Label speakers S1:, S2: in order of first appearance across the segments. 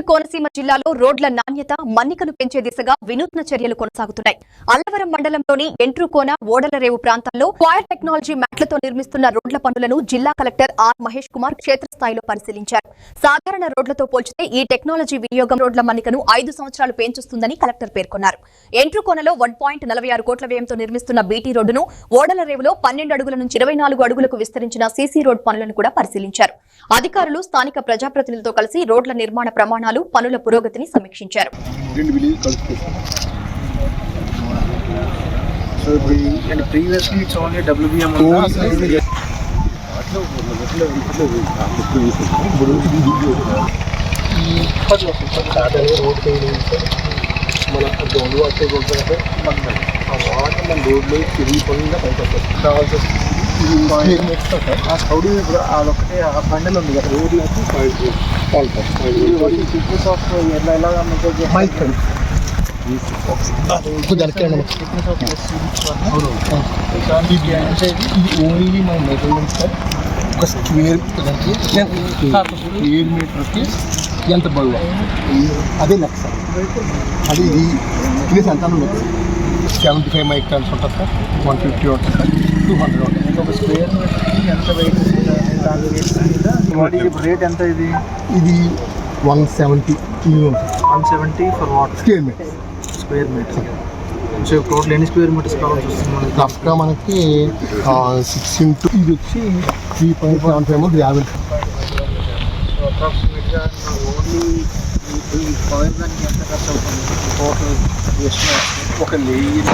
S1: కోనసీమ జిల్లాలో రోడ్ల నాణ్యత మన్నికను పెంచే దిశగా వినూత్న చర్యలు కొనసాగుతున్నాయి. అల్లవరం మండలంలోని ఎంట్రుకోన ఓడలరేవు ప్రాంతాల్లో క్వాయర్ టెక్నాలజీ మ్యాట్లతో నిర్మిస్తున్న రోడ్ల పనులను జిల్లా కలెక్టర్ ఆర్ మహేష్ కుమార్ క్షేత్రస్థాయిలో పరిశీలించారు. సాధారణ రోడ్లతో పోల్చితే ఈ టెక్నాలజీ వినియోగం రోడ్ల మన్నికను 5 సంవత్సరాలు పెంచుస్తుందని కలెక్టర్ పేర్కొన్నారు. ఎంట్రుకోనలో 1.46 కోట్ల వ్యయంతో నిర్మిస్తున్న బీటీ రోడ్డును, ఓడలరేవులో 12 అడుగుల నుంచి 24 అడుగులకు విస్తరించిన సీసీ రోడ్ పనులను కూడా పరిశీలించారు. అధికారులు స్థానిక ప్రజాప్రతినిధులతో కలిసి రోడ్ల నిర్మాణ ప్రమాణాలు, పనుల పురోగతిని సమీక్షించారు.
S2: అదొకటి ఆ బండలు ఉంది కదా రోడ్లకి ఓన్లీ మన మెజర్మెంట్ సార్. ఒక స్క్వేర్ మీటర్కి ఎంత బరువు అదే లెక్క సార్. అది ఇది సంతానం లెక్క 75 మైక్రాన్స్ ఉంటుంది సార్, 150 ఉంటుంది సార్, 200 ఉంటుంది.
S3: ఒక స్క్వేర్ మీటర్కి ఎంత వెయిట్ రేట్ ఎంత?
S2: ఇది 170
S3: 170 for what?
S2: Square metre.
S3: Square metre. So total ఎన్ని స్క్వేర్ మీటర్స్ కావాల్సి వస్తుంది మనకి?
S2: రఫ్గా మనకి 6 ఇంటూ ఇది వచ్చి 3.75 గ్రావెల్.
S3: సో అప్రాక్సిమేట్గా ఓన్లీ ఈ కాయిల్ దానికి ఎంత ఖర్చు అవుతుంది? టోటల్ ಎಷ್ಟು
S2: ఒక లేయర్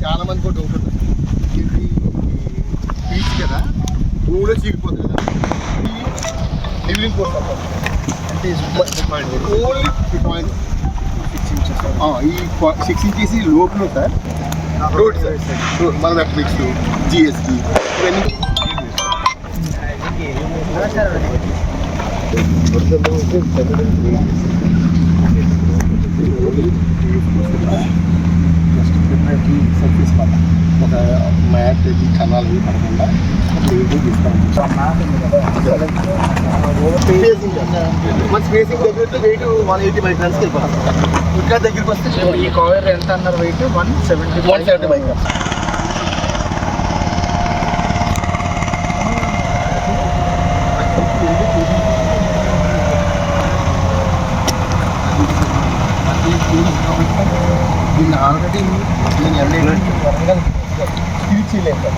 S2: చాలా మంది కూడా డౌట్ ఉంటుంది. ఇది పీచ్ కదా, ఊళ్ళో చీలిపోతుంది కదా, లివింగ్ కోర్స్
S3: అంటే
S2: ఓన్లీ 6 ఇంచెస్ లోపల సార్. రోడ్ సార్, మన నెట్ఫ్లిక్స్, జిఎస్టీ ఇవన్నీ ఒక మ్యాట్ కన్నాలు పడకుండా మన స్పేసింగ్ దగ్గర వెయిట్ 180 మైక్రాన్స్కి వెళ్ళిపోతాం. ఇంకా దగ్గరికి వస్తే
S3: ఈ కాయిల్ ఎంత అన్నారు వెయిట్? 170
S2: మైక్రాన్స్. దీన్ని ఆల్రెడీ నేను వరంగల్ స్పీచ్ చేయలేదు.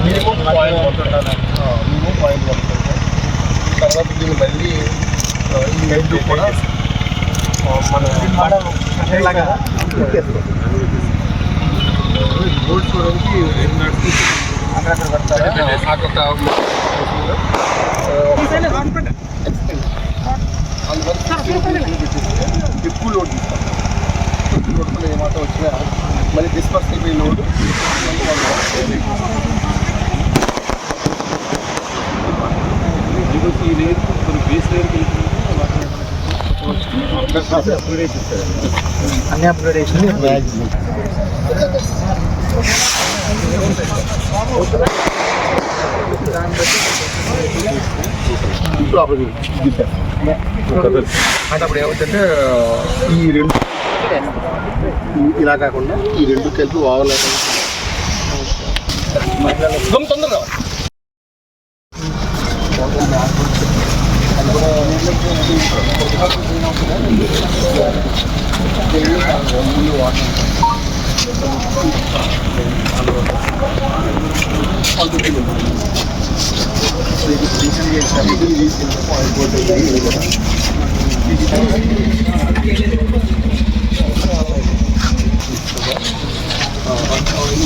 S2: మినిమం పాయింట్ పడుతుంది. తర్వాత దీన్ని మళ్ళీ ఈ హెడ్ కూడా బోర్డ్ చూడడానికి ఎక్కువ లోడ్ తీస్తాం. లోడ్ ఏమాత్రం వచ్చినా మళ్ళీ డిస్పర్స్ అయిపోయి లోడ్
S3: అన్ని అప్గ్రేడేషన్
S2: అంటే అప్పుడు ఏమవుతుందంటే ఈ రెండు ఇలా కాకుండా ఈ రెండు కలిపి ఓవర్ తొందరగా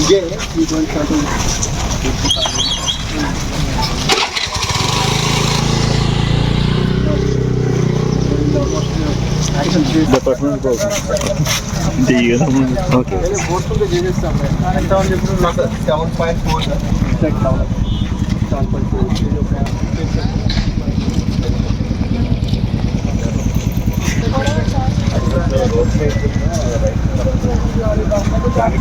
S2: ఇదే
S3: డిపార్ట్మెంట్
S4: ఓకే
S3: బోర్డు చేసేస్తాం ఎంత ఉంది ఇప్పుడు
S2: 7.4 సార్ ఎగ్జాక్ట్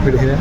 S5: చెప్పేసి